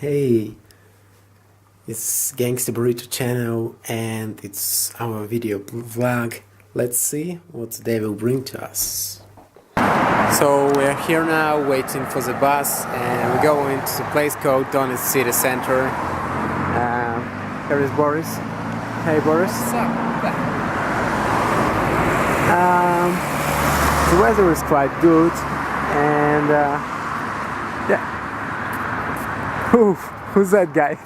Hey, it's Gangsta Burrito channel and it's our video vlog. Let's see what they will bring to us. So we're here now waiting for the bus and we're going to a place called Donetsk City Center. Here is Boris. Hey Boris. What's up? The weather is quite good and yeah. Who's that guy?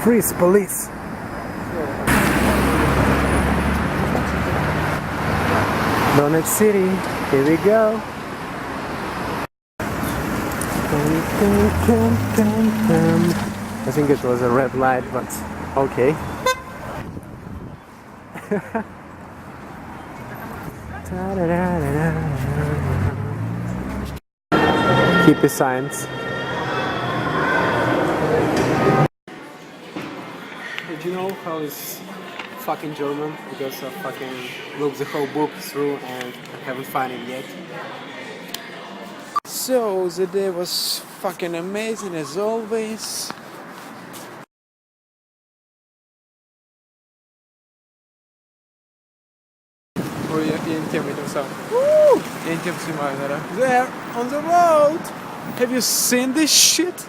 Freeze, police! Donetsk City, here we go. I think it was a red light, but okay. Keep your signs. Did you know how is fucking German? Because I fucking looked the whole book through and I haven't found it yet. So the day was fucking amazing as always. Ой, я не тем этим сам. Я не тем снимаю, наверное. There, on the road! Have you seen this shit?